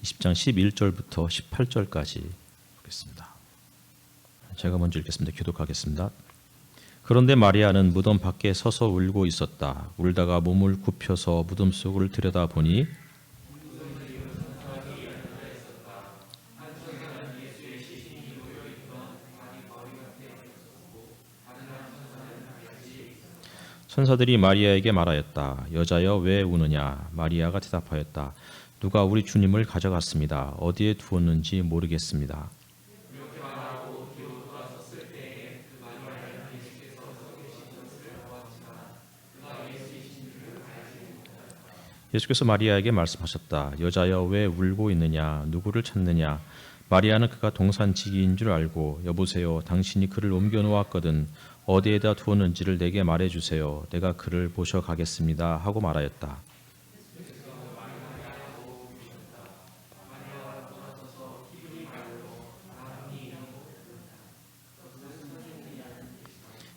20장 11절부터 18절까지 보겠습니다. 제가 먼저 읽겠습니다. 교독하겠습니다. 그런데 마리아는 무덤 밖에 서서 울고 있었다. 울다가 몸을 굽혀서 무덤 속을 들여다보니 천사들이 마리아에게 말하였다. 여자여 왜 우느냐? 마리아가 대답하였다. 누가 우리 주님을 가져갔습니다. 어디에 두었는지 모르겠습니다. 예수께서 마리아에게 말씀하셨다. 여자여 왜 울고 있느냐? 누구를 찾느냐? 마리아는 그가 동산지기인 줄 알고 여보세요. 당신이 그를 옮겨 놓았거든. 어디에다 두었는지를 내게 말해주세요. 내가 그를 모셔가겠습니다. 하고 말하였다.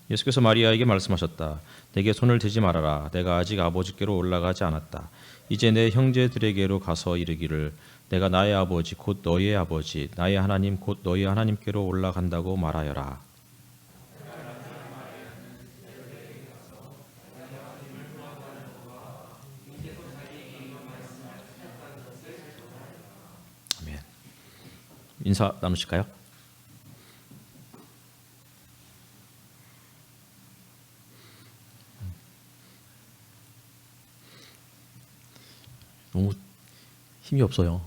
예수께서 마리아에게 말씀하셨다. 내게 손을 대지 말아라. 내가 아직 아버지께로 올라가지 않았다. 이제 내 형제들에게로 가서 이르기를 내가 나의 아버지 곧 너희의 아버지 나의 하나님 곧 너희 하나님께로 올라간다고 말하여라. 아멘. 인사 나누실까요? 너무 힘이 없어요.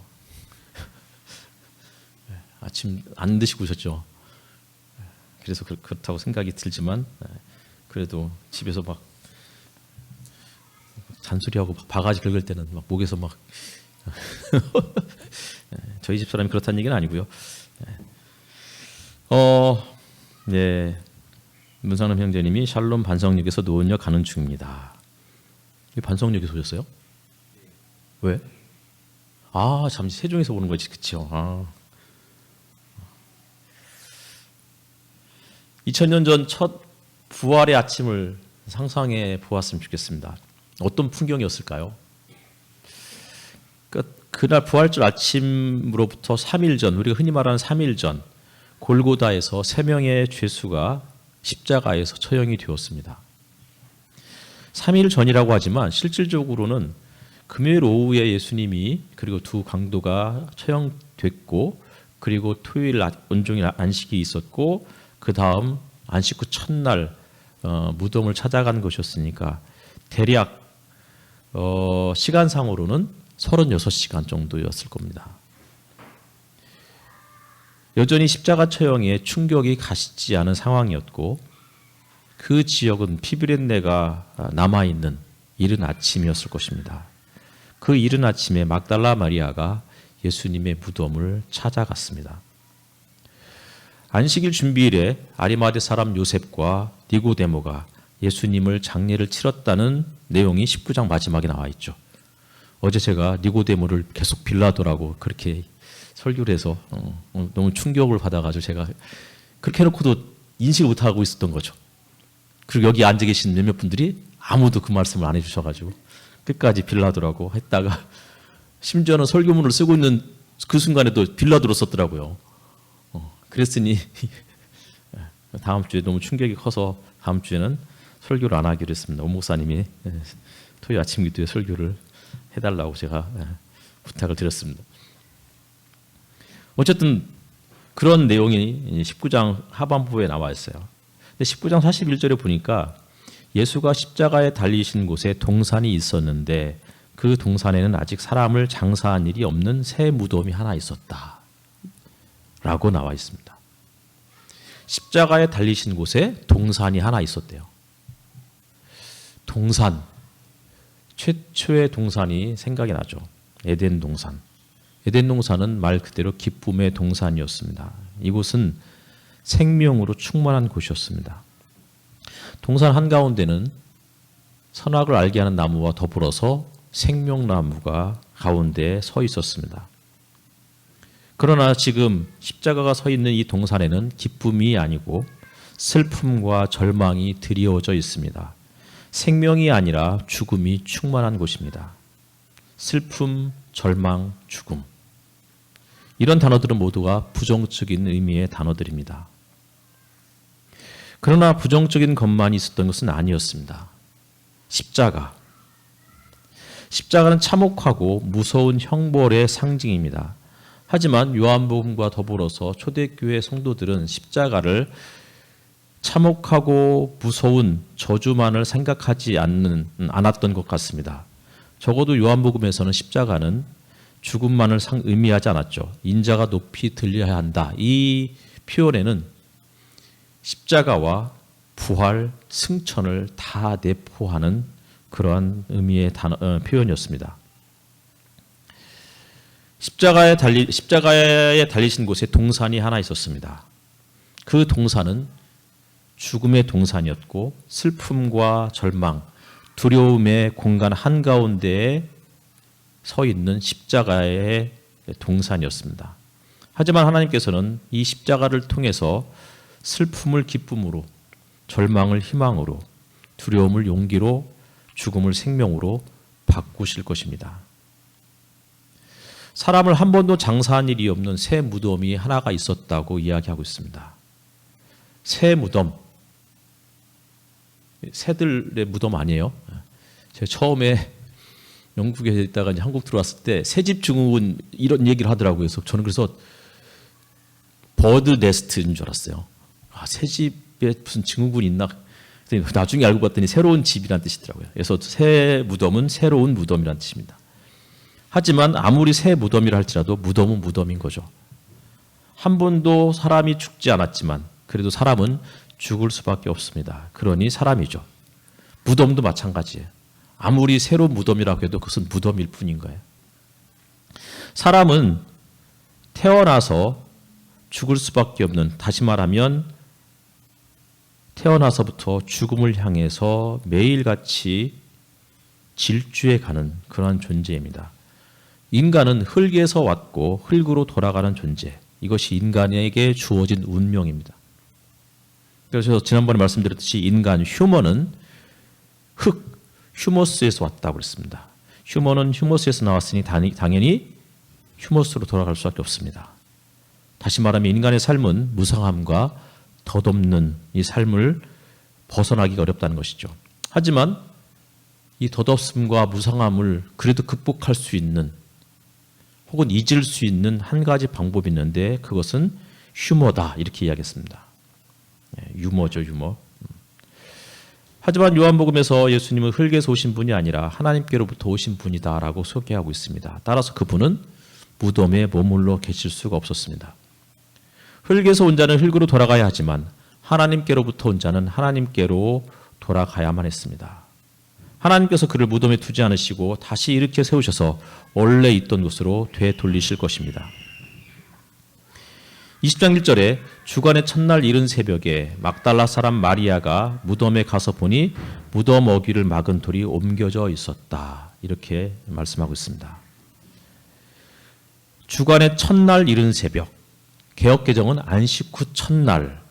아침 안 드시고 오셨죠? 그래서 그렇다고 생각이 들지만 그래도 집에서 막 잔소리하고 막 바가지 긁을 때는 막 목에서 막 저희 집 사람이 그렇다는 얘기는 아니고요. 네, 문상남 형제님이 샬롬 반성역에서 노원역 가는 중입니다. 반성역에서 오셨어요? 왜? 아, 잠시 세종에서 오는 거지, 그치요? 2000년 전 첫 부활의 아침을 상상해 보았으면 좋겠습니다. 어떤 풍경이었을까요? 그날 부활절 아침으로부터 3일 전, 우리가 흔히 말하는 3일 전, 골고다에서 3명의 죄수가 십자가에서 처형이 되었습니다. 3일 전이라고 하지만 실질적으로는 금요일 오후에 예수님이 그리고 두 강도가 처형됐고 그리고 토요일 온종일 안식이 있었고 그 다음 안식 후 첫날 무덤을 찾아간 것이었으니까 대략 시간상으로는 36시간 정도였을 겁니다. 여전히 십자가 처형에 충격이 가시지 않은 상황이었고 그 지역은 피비린내가 남아있는 이른 아침이었을 것입니다. 그 이른 아침에 막달라 마리아가 예수님의 무덤을 찾아갔습니다. 안식일 준비일에 아리마대 사람 요셉과 니고데모가 예수님을 장례를 치렀다는 내용이 19장 마지막에 나와 있죠. 어제 제가 니고데모를 계속 빌라도라고 그렇게 설교를 해서 너무 충격을 받아가지고 제가 그렇게 해놓고도 인식을 못하고 있었던 거죠. 그리고 여기 앉아 계신 몇몇 분들이 아무도 그 말씀을 안 해주셔가지고 끝까지 빌라도라고 했다가 심지어는 설교문을 쓰고 있는 그 순간에도 빌라도로 썼더라고요. 그랬으니 다음 주에 너무 충격이 커서 다음 주에는 설교를 안 하기로 했습니다. 오 목사님이 토요일 아침 기도에 설교를 해달라고 제가 부탁을 드렸습니다. 어쨌든 그런 내용이 19장 하반부에 나와 있어요. 근데 19장 41절에 보니까 예수가 십자가에 달리신 곳에 동산이 있었는데 그 동산에는 아직 사람을 장사한 일이 없는 새 무덤이 하나 있었다 라고 나와 있습니다. 십자가에 달리신 곳에 동산이 하나 있었대요. 동산, 최초의 동산이 생각이 나죠. 에덴 동산. 에덴 동산은 말 그대로 기쁨의 동산이었습니다. 이곳은 생명으로 충만한 곳이었습니다. 동산 한가운데는 선악을 알게 하는 나무와 더불어서 생명나무가 가운데에 서 있었습니다. 그러나 지금 십자가가 서 있는 이 동산에는 기쁨이 아니고 슬픔과 절망이 드리워져 있습니다. 생명이 아니라 죽음이 충만한 곳입니다. 슬픔, 절망, 죽음. 이런 단어들은 모두가 부정적인 의미의 단어들입니다. 그러나 부정적인 것만 있었던 것은 아니었습니다. 십자가는 참혹하고 무서운 형벌의 상징입니다. 하지만 요한복음과 더불어서 초대교회 성도들은 십자가를 참혹하고 무서운 저주만을 생각하지 않았던 것 같습니다. 적어도 요한복음에서는 십자가는 죽음만을 의미하지 않았죠. 인자가 높이 들려야 한다. 이 표현에는 십자가와 부활, 승천을 다 내포하는 그러한 의미의 표현이었습니다. 십자가에 달리신 곳에 동산이 하나 있었습니다. 그 동산은 죽음의 동산이었고 슬픔과 절망, 두려움의 공간 한가운데에 서 있는 십자가의 동산이었습니다. 하지만 하나님께서는 이 십자가를 통해서 슬픔을 기쁨으로, 절망을 희망으로, 두려움을 용기로, 죽음을 생명으로 바꾸실 것입니다. 사람을 한 번도 장사한 일이 없는 새 무덤이 하나가 있었다고 이야기하고 있습니다. 새 무덤, 새들의 무덤 아니에요? 제가 처음에 영국에 있다가 이제 한국 들어왔을 때 새집 증후군 이런 얘기를 하더라고요. 그래서 저는 버드 네스트인 줄 알았어요. 새집에 무슨 증후군이 있나? 나중에 알고 봤더니 새로운 집이란 뜻이더라고요. 그래서 새 무덤은 새로운 무덤이란 뜻입니다. 하지만 아무리 새 무덤이라 할지라도 무덤은 무덤인 거죠. 한 번도 사람이 죽지 않았지만 그래도 사람은 죽을 수밖에 없습니다. 그러니 사람이죠. 무덤도 마찬가지예요. 아무리 새로운 무덤이라고 해도 그것은 무덤일 뿐인 거예요. 사람은 태어나서 죽을 수밖에 없는, 다시 말하면 태어나서부터 죽음을 향해서 매일같이 질주해 가는 그러한 존재입니다. 인간은 흙에서 왔고 흙으로 돌아가는 존재, 이것이 인간에게 주어진 운명입니다. 그래서 지난번에 말씀드렸듯이 인간 휴먼은 휴머스에서 왔다고 그랬습니다. 휴먼은 휴머스에서 나왔으니 당연히 휴머스로 돌아갈 수밖에 없습니다. 다시 말하면 인간의 삶은 무상함과 덧없는 이 삶을 벗어나기가 어렵다는 것이죠. 하지만 이 덧없음과 무상함을 그래도 극복할 수 있는 혹은 잊을 수 있는 한 가지 방법이 있는데 그것은 휴머다, 이렇게 이야기했습니다. 유머죠, 유머. 하지만 요한복음에서 예수님은 흙에서 오신 분이 아니라 하나님께로부터 오신 분이다라고 소개하고 있습니다. 따라서 그분은 무덤에 머물러 계실 수가 없었습니다. 흙에서 온 자는 흙으로 돌아가야 하지만 하나님께로부터 온 자는 하나님께로 돌아가야만 했습니다. 하나님께서 그를 무덤에 두지 않으시고 다시 일으켜 세우셔서 원래 있던 곳으로 되돌리실 것입니다. 20장 1절에 주간의 첫날 이른 새벽에 막달라 사람 마리아가 무덤에 가서 보니 무덤 어귀를 막은 돌이 옮겨져 있었다, 이렇게 말씀하고 있습니다. 주간의 첫날 이른 새벽, 개역개정은 안식 후 첫날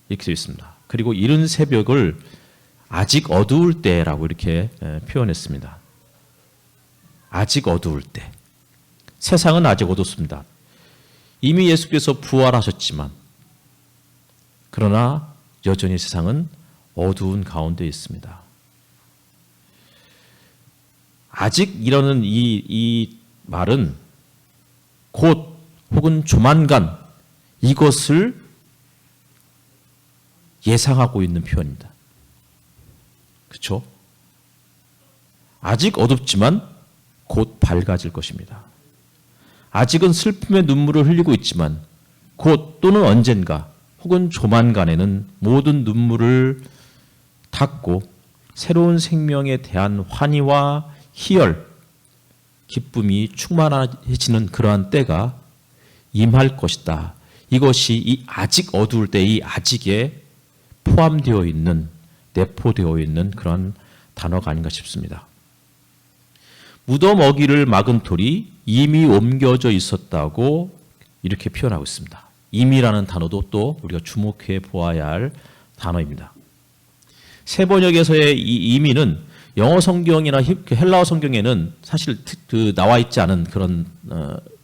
이렇게 되어 있습니다. 그리고 이른 새벽을 아직 어두울 때라고 이렇게 표현했습니다. 아직 어두울 때. 세상은 아직 어둡습니다. 이미 예수께서 부활하셨지만 그러나 여전히 세상은 어두운 가운데 있습니다. 아직 이라는 이 말은 곧 혹은 조만간 이것을 예상하고 있는 표현입니다. 그렇죠? 아직 어둡지만 곧 밝아질 것입니다. 아직은 슬픔의 눈물을 흘리고 있지만 곧 또는 언젠가 혹은 조만간에는 모든 눈물을 닦고 새로운 생명에 대한 환희와 희열, 기쁨이 충만해지는 그러한 때가 임할 것이다. 이것이 이 아직 어두울 때 이 아직에 포함되어 있는, 내포되어 있는 그런 단어가 아닌가 싶습니다. 무덤 어귀를 막은 돌이 이미 옮겨져 있었다고 이렇게 표현하고 있습니다. 이미라는 단어도 또 우리가 주목해 보아야 할 단어입니다. 세 번역에서의 이 이미는 영어 성경이나 헬라어 성경에는 사실 나와 있지 않은 그런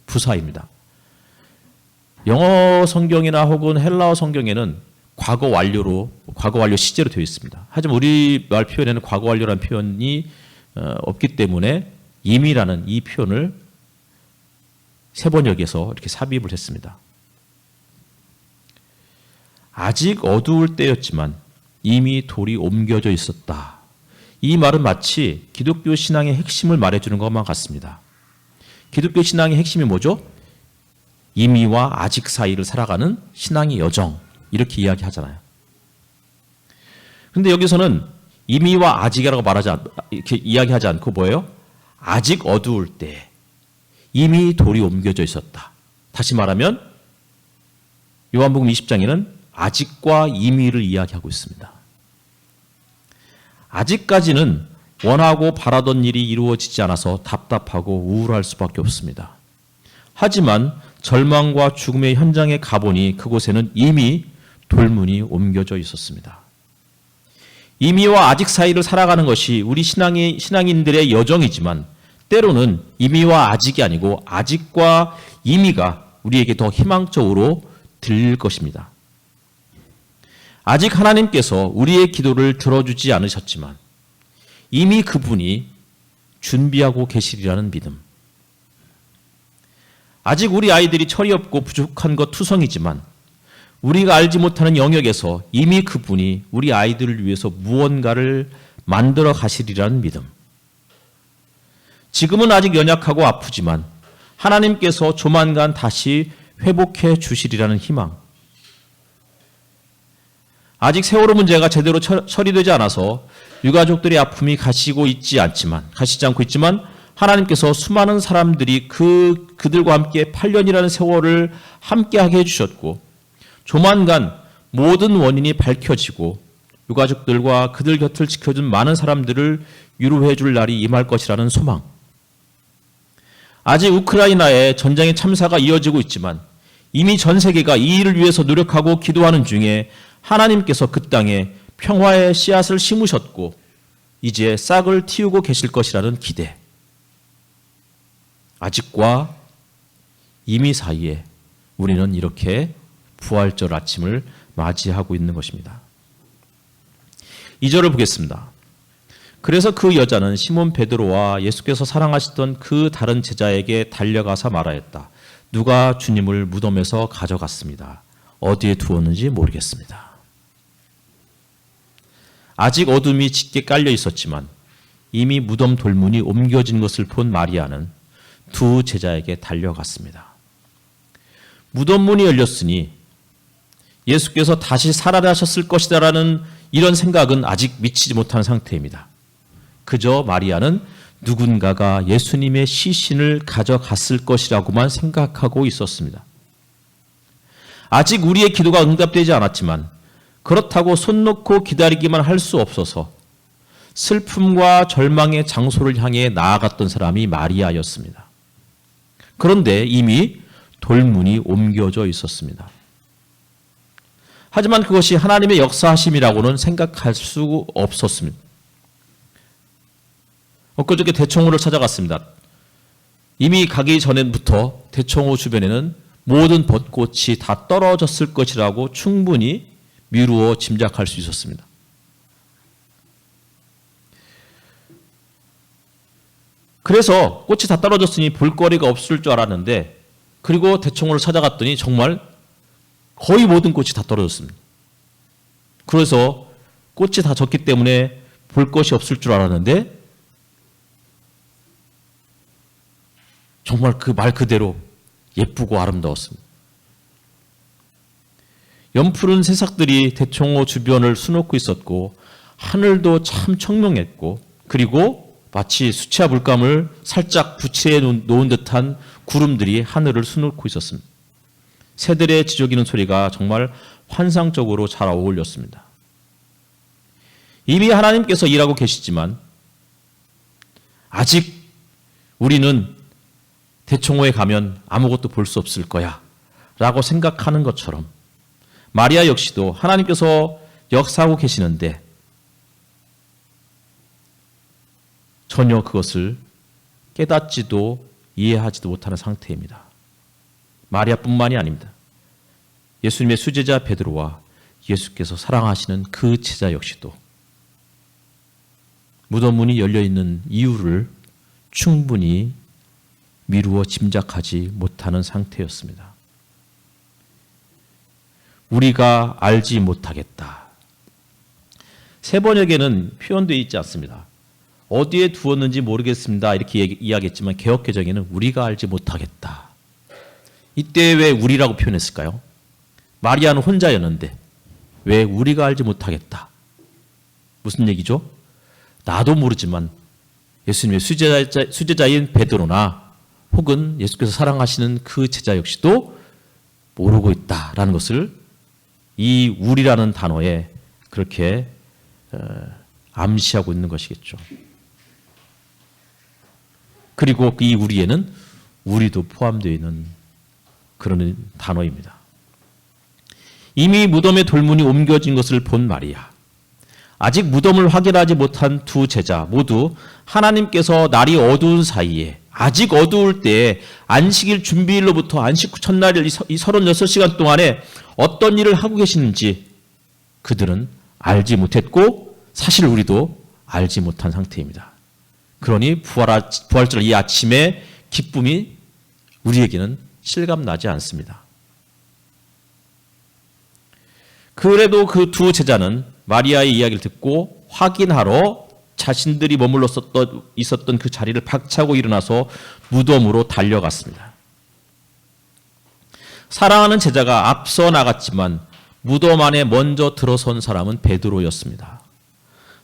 부사입니다. 영어 성경이나 혹은 헬라어 성경에는 과거 완료 시제로 되어 있습니다. 하지만 우리말 표현에는 과거 완료라는 표현이 없기 때문에 이미라는 이 표현을 세번역에서 이렇게 삽입을 했습니다. 아직 어두울 때였지만 이미 돌이 옮겨져 있었다. 이 말은 마치 기독교 신앙의 핵심을 말해주는 것만 같습니다. 기독교 신앙의 핵심이 뭐죠? 이미와 아직 사이를 살아가는 신앙의 여정, 이렇게 이야기하잖아요. 그런데 여기서는 이미와 아직이라고 이렇게 이야기하지 않고 뭐예요? 아직 어두울 때 이미 돌이 옮겨져 있었다. 다시 말하면 요한복음 20장에는 아직과 이미를 이야기하고 있습니다. 아직까지는 원하고 바라던 일이 이루어지지 않아서 답답하고 우울할 수밖에 없습니다. 하지만 절망과 죽음의 현장에 가보니 그곳에는 이미 돌문이 옮겨져 있었습니다. 이미와 아직 사이를 살아가는 것이 우리 신앙인들의 여정이지만 때로는 이미와 아직이 아니고 아직과 이미가 우리에게 더 희망적으로 들릴 것입니다. 아직 하나님께서 우리의 기도를 들어주지 않으셨지만 이미 그분이 준비하고 계시리라는 믿음. 아직 우리 아이들이 철이 없고 부족한 것 투성이지만 우리가 알지 못하는 영역에서 이미 그분이 우리 아이들을 위해서 무언가를 만들어 가시리라는 믿음. 지금은 아직 연약하고 아프지만 하나님께서 조만간 다시 회복해 주시리라는 희망. 아직 세월호 문제가 제대로 처리되지 않아서 유가족들의 아픔이 가시지 않고 있지만 하나님께서 수많은 사람들이 그들과 함께 8년이라는 세월을 함께하게 해주셨고 조만간 모든 원인이 밝혀지고 유가족들과 그들 곁을 지켜준 많은 사람들을 위로해 줄 날이 임할 것이라는 소망. 아직 우크라이나에 전쟁의 참사가 이어지고 있지만 이미 전 세계가 이 일을 위해서 노력하고 기도하는 중에 하나님께서 그 땅에 평화의 씨앗을 심으셨고 이제 싹을 틔우고 계실 것이라는 기대. 아직과 이미 사이에 우리는 이렇게 부활절 아침을 맞이하고 있는 것입니다. 2절을 보겠습니다. 그래서 그 여자는 시몬 베드로와 예수께서 사랑하시던 그 다른 제자에게 달려가서 말하였다. 누가 주님을 무덤에서 가져갔습니다. 어디에 두었는지 모르겠습니다. 아직 어둠이 짙게 깔려 있었지만 이미 무덤 돌문이 옮겨진 것을 본 마리아는 두 제자에게 달려갔습니다. 무덤 문이 열렸으니 예수께서 다시 살아나셨을 것이다라는 이런 생각은 아직 미치지 못한 상태입니다. 그저 마리아는 누군가가 예수님의 시신을 가져갔을 것이라고만 생각하고 있었습니다. 아직 우리의 기도가 응답되지 않았지만 그렇다고 손 놓고 기다리기만 할 수 없어서 슬픔과 절망의 장소를 향해 나아갔던 사람이 마리아였습니다. 그런데 이미 돌문이 옮겨져 있었습니다. 하지만 그것이 하나님의 역사하심이라고는 생각할 수 없었습니다. 엊그저께 대청호를 찾아갔습니다. 이미 가기 전부터 대청호 주변에는 모든 벚꽃이 다 떨어졌을 것이라고 충분히 미루어 짐작할 수 있었습니다. 그래서 꽃이 다 떨어졌으니 볼거리가 없을 줄 알았는데 그리고 대청호를 찾아갔더니 정말 거의 모든 꽃이 다 떨어졌습니다. 그래서 꽃이 다 졌기 때문에 볼 것이 없을 줄 알았는데 정말 그 말 그대로 예쁘고 아름다웠습니다. 연푸른 새싹들이 대청호 주변을 수놓고 있었고 하늘도 참 청명했고 그리고 마치 수채화 물감을 살짝 붙여 놓은 듯한 구름들이 하늘을 수놓고 있었습니다. 새들의 지저귀는 소리가 정말 환상적으로 잘 어울렸습니다. 이미 하나님께서 일하고 계시지만 아직 우리는 대청호에 가면 아무것도 볼 수 없을 거야 라고 생각하는 것처럼 마리아 역시도 하나님께서 역사하고 계시는데 전혀 그것을 깨닫지도 이해하지도 못하는 상태입니다. 마리아뿐만이 아닙니다. 예수님의 수제자 베드로와 예수께서 사랑하시는 그 제자 역시도 무덤 문이 열려있는 이유를 충분히 미루어 짐작하지 못하는 상태였습니다. 우리가 알지 못하겠다. 세 번역에는 표현되어 있지 않습니다. 어디에 두었는지 모르겠습니다. 이렇게 이야기했지만 개역개정에는 우리가 알지 못하겠다. 이때 왜 우리라고 표현했을까요? 마리아는 혼자였는데 왜 우리가 알지 못하겠다. 무슨 얘기죠? 나도 모르지만 예수님의 수제자인 베드로나 혹은 예수께서 사랑하시는 그 제자 역시도 모르고 있다라는 것을 이 우리라는 단어에 그렇게 암시하고 있는 것이겠죠. 그리고 이 우리에는 우리도 포함되어 있는 그런 단어입니다. 이미 무덤의 돌문이 옮겨진 것을 본 마리아, 아직 무덤을 확인하지 못한 두 제자 모두 하나님께서 날이 어두운 사이에 아직 어두울 때에 안식일 준비일로부터 안식 후 첫날일 이 36시간 동안에 어떤 일을 하고 계시는지 그들은 알지 못했고 사실 우리도 알지 못한 상태입니다. 그러니 부활절 이 아침에 기쁨이 우리에게는 실감나지 않습니다. 그래도 그 두 제자는 마리아의 이야기를 듣고 확인하러 자신들이 머물러 있었던 그 자리를 박차고 일어나서 무덤으로 달려갔습니다. 사랑하는 제자가 앞서 나갔지만 무덤 안에 먼저 들어선 사람은 베드로였습니다.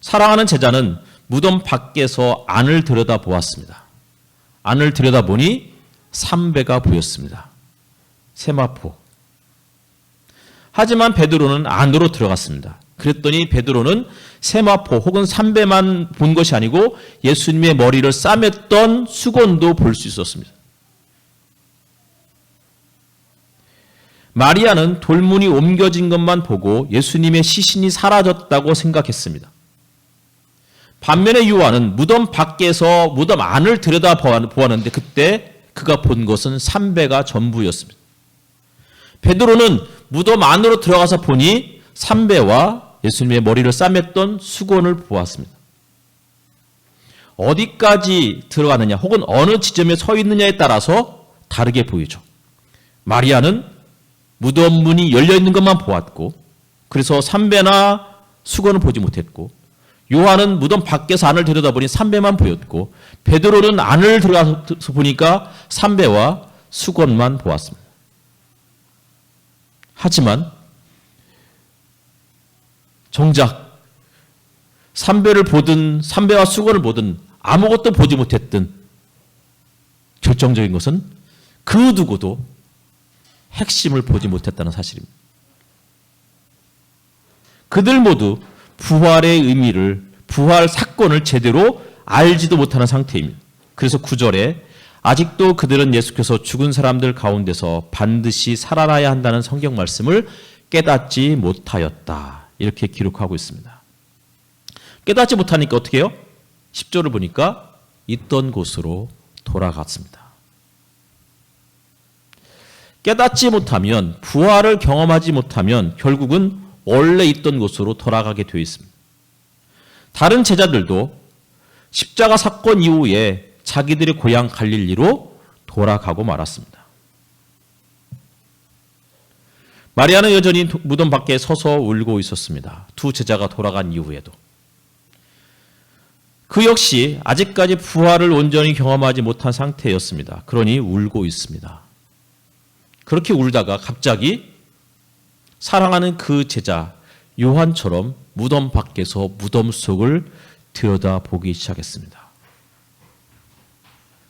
사랑하는 제자는 무덤 밖에서 안을 들여다보았습니다. 안을 들여다보니 삼배가 보였습니다. 세마포. 하지만 베드로는 안으로 들어갔습니다. 그랬더니 베드로는 세마포 혹은 삼배만 본 것이 아니고 예수님의 머리를 싸맸던 수건도 볼 수 있었습니다. 마리아는 돌문이 옮겨진 것만 보고 예수님의 시신이 사라졌다고 생각했습니다. 반면에 요한은 무덤 밖에서 무덤 안을 들여다보았는데 그때 그가 본 것은 삼배가 전부였습니다. 베드로는 무덤 안으로 들어가서 보니 삼배와 예수님의 머리를 싸맸던 수건을 보았습니다. 어디까지 들어가느냐 혹은 어느 지점에 서 있느냐에 따라서 다르게 보이죠. 마리아는 무덤 문이 열려있는 것만 보았고 그래서 삼배나 수건을 보지 못했고 요한은 무덤 밖에서 안을 들여다보니 삼배만 보였고 베드로는 안을 들어가서 보니까 삼배와 수건만 보았습니다. 하지만 정작 삼배를 보든 삼배와 수건을 보든 아무것도 보지 못했든 결정적인 것은 그 누구도 핵심을 보지 못했다는 사실입니다. 그들 모두 부활의 의미를 부활 사건을 제대로 알지도 못하는 상태입니다. 그래서 9절에 아직도 그들은 예수께서 죽은 사람들 가운데서 반드시 살아나야 한다는 성경 말씀을 깨닫지 못하였다. 이렇게 기록하고 있습니다. 깨닫지 못하니까 어떻게 해요? 10절을 보니까 있던 곳으로 돌아갔습니다. 깨닫지 못하면 부활을 경험하지 못하면 결국은 원래 있던 곳으로 돌아가게 되어 있습니다. 다른 제자들도 십자가 사건 이후에 자기들의 고향 갈릴리로 돌아가고 말았습니다. 마리아는 여전히 무덤 밖에 서서 울고 있었습니다. 두 제자가 돌아간 이후에도. 그 역시 아직까지 부활을 온전히 경험하지 못한 상태였습니다. 그러니 울고 있습니다. 그렇게 울다가 갑자기 사랑하는 그 제자 요한처럼 무덤 밖에서 무덤 속을 들여다보기 시작했습니다.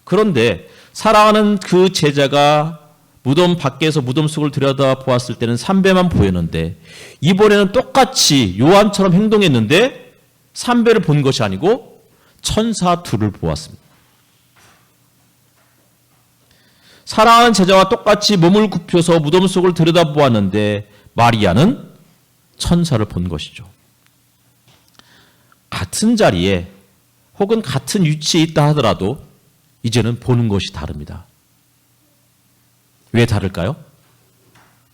그런데 사랑하는 그 제자가 무덤 밖에서 무덤 속을 들여다보았을 때는 삼배만 보였는데 이번에는 똑같이 요한처럼 행동했는데 삼배를 본 것이 아니고 천사 둘을 보았습니다. 사랑하는 제자와 똑같이 몸을 굽혀서 무덤 속을 들여다보았는데 마리아는 천사를 본 것이죠. 같은 자리에 혹은 같은 위치에 있다 하더라도 이제는 보는 것이 다릅니다. 왜 다를까요?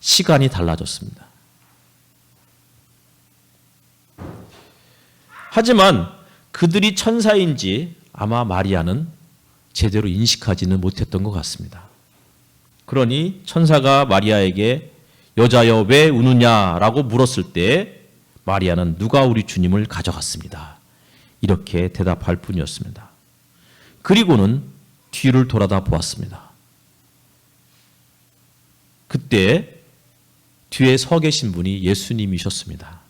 시간이 달라졌습니다. 하지만 그들이 천사인지 아마 마리아는 제대로 인식하지는 못했던 것 같습니다. 그러니 천사가 마리아에게 여자여 왜 우느냐라고 물었을 때 마리아는 누가 우리 주님을 가져갔습니다. 이렇게 대답할 뿐이었습니다. 그리고는 뒤를 돌아다 보았습니다. 그때 뒤에 서 계신 분이 예수님이셨습니다.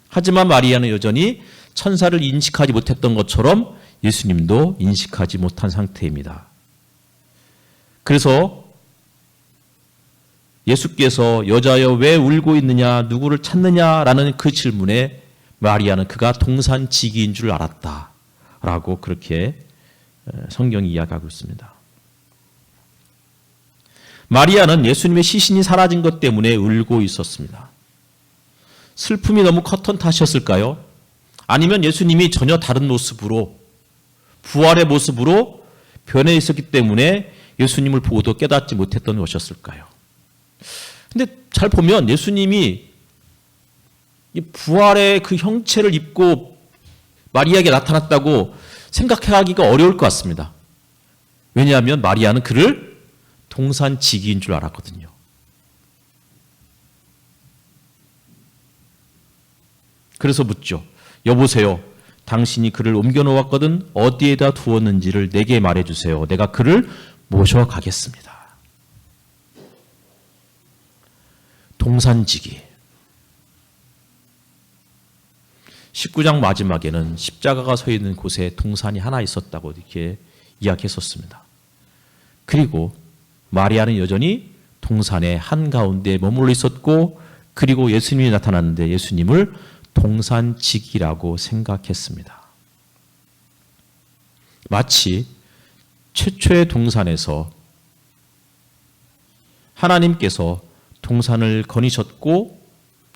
하지만 마리아는 여전히 천사를 인식하지 못했던 것처럼 예수님도 인식하지 못한 상태입니다. 그래서 예수께서 여자여 왜 울고 있느냐 누구를 찾느냐라는 그 질문에 마리아는 그가 동산지기인 줄 알았다라고 그렇게 성경이 이야기하고 있습니다. 마리아는 예수님의 시신이 사라진 것 때문에 울고 있었습니다. 슬픔이 너무 컸던 탓이었을까요? 아니면 예수님이 전혀 다른 모습으로 부활의 모습으로 변해 있었기 때문에 예수님을 보고도 깨닫지 못했던 것이었을까요? 근데 잘 보면 예수님이 부활의 그 형체를 입고 마리아에게 나타났다고 생각하기가 어려울 것 같습니다. 왜냐하면 마리아는 그를 동산지기인 줄 알았거든요. 그래서 묻죠. 여보세요. 당신이 그를 옮겨놓았거든 어디에다 두었는지를 내게 말해주세요. 내가 그를 모셔가겠습니다. 동산지기. 19장 마지막에는 십자가가 서 있는 곳에 동산이 하나 있었다고 이렇게 이야기했었습니다. 그리고 마리아는 여전히 동산의 한가운데 머물러 있었고 그리고 예수님이 나타났는데 예수님을 동산지기라고 생각했습니다. 마치 최초의 동산에서 하나님께서 동산을 거니셨고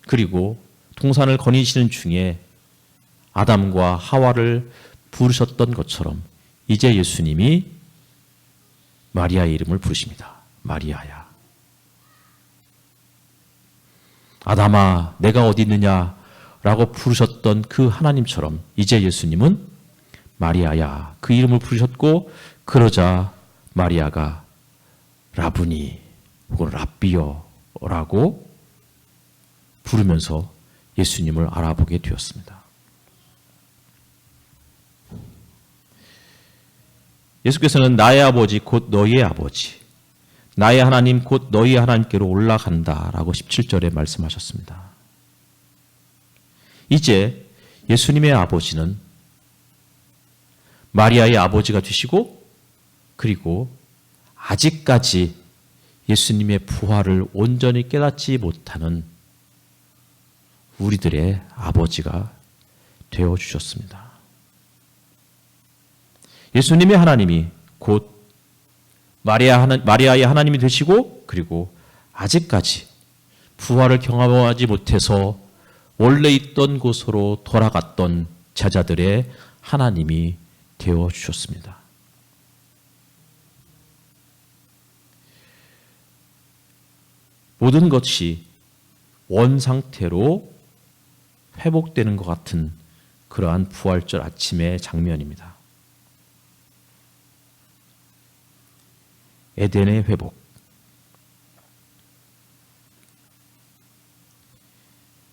그리고 동산을 거니시는 중에 아담과 하와를 부르셨던 것처럼 이제 예수님이 마리아의 이름을 부르십니다. 마리아야. 아담아 내가 어디 있느냐 라고 부르셨던 그 하나님처럼 이제 예수님은 마리아야 그 이름을 부르셨고 그러자 마리아가 라부니 혹은 랍비여 라고 부르면서 예수님을 알아보게 되었습니다. 예수께서는 나의 아버지 곧 너희의 아버지 나의 하나님 곧 너희의 하나님께로 올라간다라고 17절에 말씀하셨습니다. 이제 예수님의 아버지는 마리아의 아버지가 되시고 그리고 아직까지 예수님의 부활을 온전히 깨닫지 못하는 우리들의 아버지가 되어주셨습니다. 예수님의 하나님이 곧 마리아의 하나님이 되시고 그리고 아직까지 부활을 경험하지 못해서 원래 있던 곳으로 돌아갔던 제자들의 하나님이 되어주셨습니다. 모든 것이 원상태로 회복되는 것 같은 그러한 부활절 아침의 장면입니다. 에덴의 회복.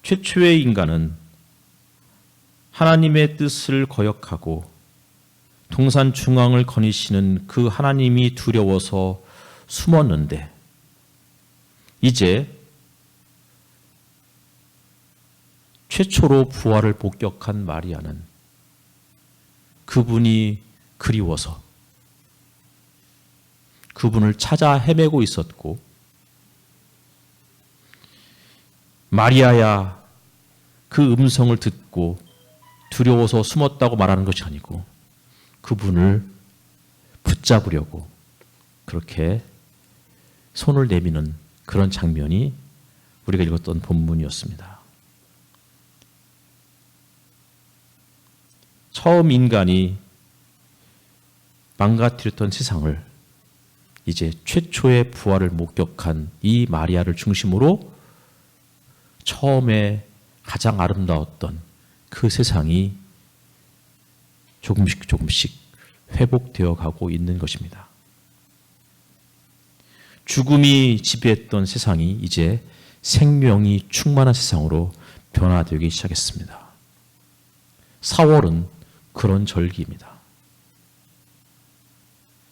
최초의 인간은 하나님의 뜻을 거역하고 동산 중앙을 거니시는 그 하나님이 두려워서 숨었는데 이제 최초로 부활을 복격한 마리아는 그분이 그리워서 그분을 찾아 헤매고 있었고 마리아야 그 음성을 듣고 두려워서 숨었다고 말하는 것이 아니고 그분을 붙잡으려고 그렇게 손을 내미는 그런 장면이 우리가 읽었던 본문이었습니다. 처음 인간이 망가뜨렸던 세상을 이제 최초의 부활을 목격한 이 마리아를 중심으로 처음에 가장 아름다웠던 그 세상이 조금씩 회복되어 가고 있는 것입니다. 죽음이 지배했던 세상이 이제 생명이 충만한 세상으로 변화되기 시작했습니다. 4월은 그런 절기입니다.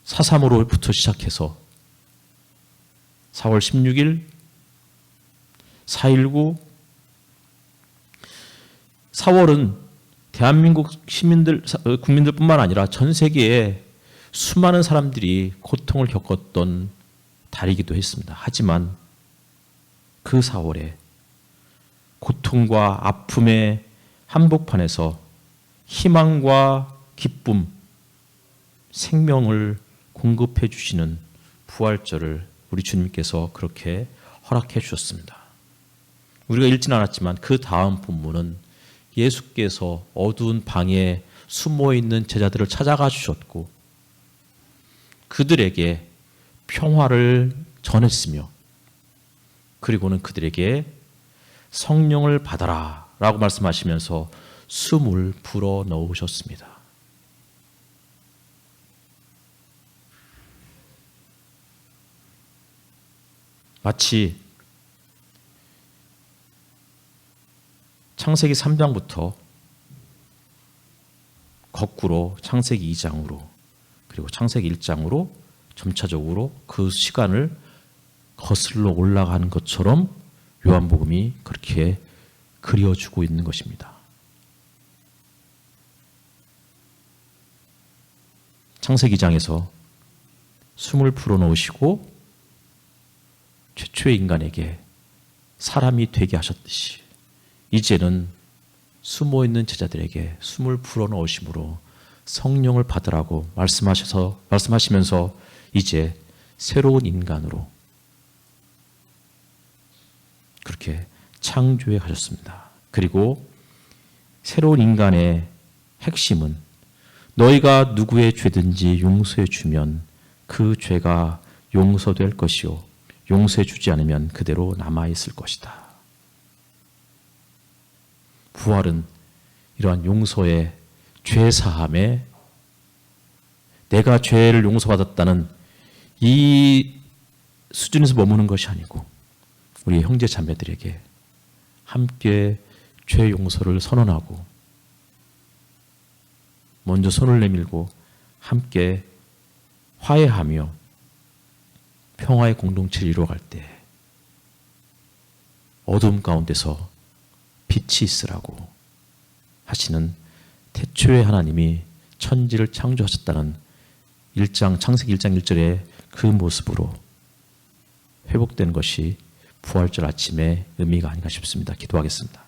4.3으로부터 시작해서 4월 16일, 4.19, 4월은 대한민국 국민들뿐만 아니라 전 세계에 수많은 사람들이 고통을 겪었던 달이기도 했습니다. 하지만 그 4월에 고통과 아픔의 한복판에서 희망과 기쁨, 생명을 공급해 주시는 부활절을 우리 주님께서 그렇게 허락해 주셨습니다. 우리가 읽지는 않았지만 그 다음 본문은 예수께서 어두운 방에 숨어 있는 제자들을 찾아가 주셨고 그들에게 평화를 전했으며 그리고는 그들에게 성령을 받아라 라고 말씀하시면서 숨을 불어 넣으셨습니다. 마치 창세기 3장부터 거꾸로 창세기 2장으로 그리고 창세기 1장으로 점차적으로 그 시간을 거슬러 올라가는 것처럼 요한복음이 그렇게 그려주고 있는 것입니다. 창세기 2장에서 숨을 불어넣으시고 최초의 인간에게 사람이 되게 하셨듯이 이제는 숨어있는 제자들에게 숨을 불어넣으심으로 성령을 받으라고 말씀하시면서 이제 새로운 인간으로 그렇게 창조해 가셨습니다. 그리고 새로운 인간의 핵심은 너희가 누구의 죄든지 용서해 주면 그 죄가 용서될 것이요 용서해 주지 않으면 그대로 남아있을 것이다. 부활은 이러한 용서의 죄사함에 내가 죄를 용서받았다는 이 수준에서 머무는 것이 아니고 우리 형제 자매들에게 함께 죄 용서를 선언하고 먼저 손을 내밀고 함께 화해하며 평화의 공동체를 이루어갈 때 어두움 가운데서 빛이 있으라고 하시는 태초의 하나님이 천지를 창조하셨다는 창세기 1장 1절의 그 모습으로 회복된 것이 부활절 아침의 의미가 아닌가 싶습니다. 기도하겠습니다.